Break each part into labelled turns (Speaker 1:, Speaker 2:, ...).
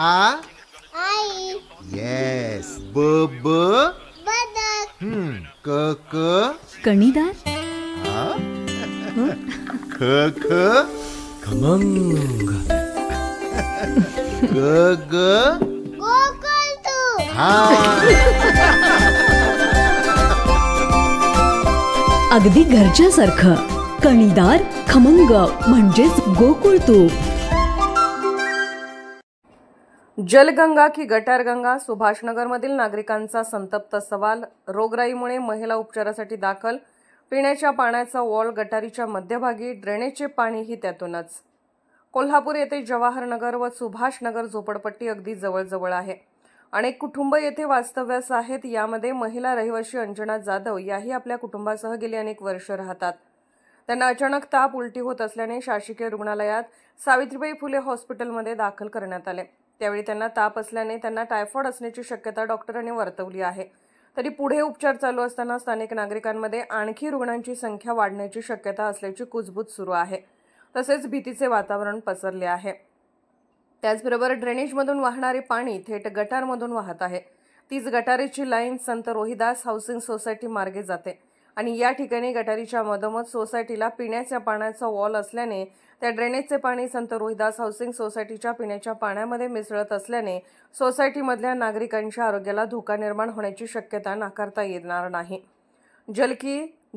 Speaker 1: आ
Speaker 2: आई.
Speaker 1: Yes. ब ब
Speaker 2: बदक.
Speaker 1: क क
Speaker 3: कणीदार.
Speaker 1: ख ख
Speaker 4: खमंग.
Speaker 1: ग ग
Speaker 2: गोकुळतू.
Speaker 3: अगदी घरच्यासारखं. कणीदार खमंग म्हणजेच गोकुळ तूप.
Speaker 5: जलगंगा की गटारगंगा. सुभाषनगरमधील नागरिकांचा संतप्त सवाल. रोगराईमुळे महिला उपचारासाठी दाखल. पिण्याच्या पाण्याचा वॉल गटारीच्या मध्यभागी. ड्रेनेजचे पाणीही त्यातूनच. कोल्हापूर येथे जवाहरनगर व सुभाषनगर झोपडपट्टी अगदी जवळजवळ आहे. अनेक कुटुंब येथे वास्तव्यास आहेत. यामध्ये महिला रहिवासी अंजना जाधव याही आपल्या कुटुंबासह गेली अनेक वर्ष राहतात. त्यांना अचानक ताप उलटी होत असल्याने शासकीय रुग्णालयात सावित्रीबाई फुले हॉस्पिटलमध्ये दाखल करण्यात आले. त्यावेळी त्यांना ताप असल्याने त्यांना टायफॉइड असण्याची शक्यता डॉक्टरांनी वर्तवली आहे. तरी पुढे उपचार चालू असताना स्थानिक नागरिकांमध्ये आणखी रुग्णांची संख्या वाढण्याची शक्यता असल्याची कुजबूज सुरू आहे. तसेच भीतीचे वातावरण पसरले आहे. त्याचबरोबर ड्रेनेजमधून वाहणारे पाणी थेट गटारमधून वाहत आहे. तीच गटारीची लाईन संत रोहिदास हाऊसिंग सोसायटी मार्गे जाते आणि या ठिकाणी गटारीच्या मधोमध सोसायटीला पिण्याच्या पाण्याचा वॉल असल्याने त्या ड्रेनेजचे पाणी संत रोहिदास हाऊसिंग सोसायटीच्या पिण्याच्या पाण्यामध्ये मिसळत असल्याने सोसायटीमधल्या नागरिकांच्या आरोग्याला धोका निर्माण होण्याची शक्यता नाकारता येणार नाही.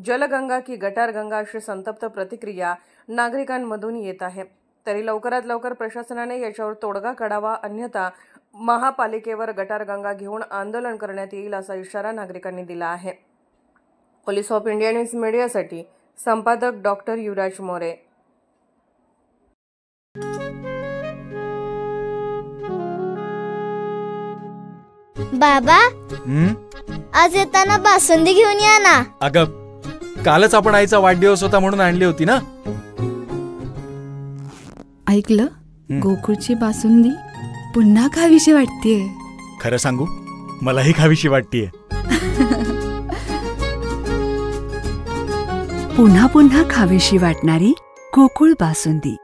Speaker 5: जलगंगा की गटारगंगा अशी संतप्त प्रतिक्रिया नागरिकांमधून येत आहे. तरी लवकरात लवकर प्रशासनाने याच्यावर तोडगा काढावा, अन्यथा महापालिकेवर गटारगंगा घेऊन आंदोलन करण्यात येईल असा इशारा नागरिकांनी दिला आहे. पोलीस ऑफ इंडिया न्यूज मीडियासाठी संपादक डॉक्टर युवराज मोरे.
Speaker 2: बाबा, आज येताना बासुंदी घेऊन या ना.
Speaker 4: अगं, कालच आपण आईचा वाढदिवस होता म्हणून आणली होती ना.
Speaker 6: ऐकलं, गोकुळची बासुंदी पुन्हा खावीशी वाटतेय.
Speaker 4: खरं सांगू, मलाही खावीशी वाटतेय.
Speaker 6: पुन्हा पुन्हा खावीशी वाटणारी गोकुळ बासुंदी.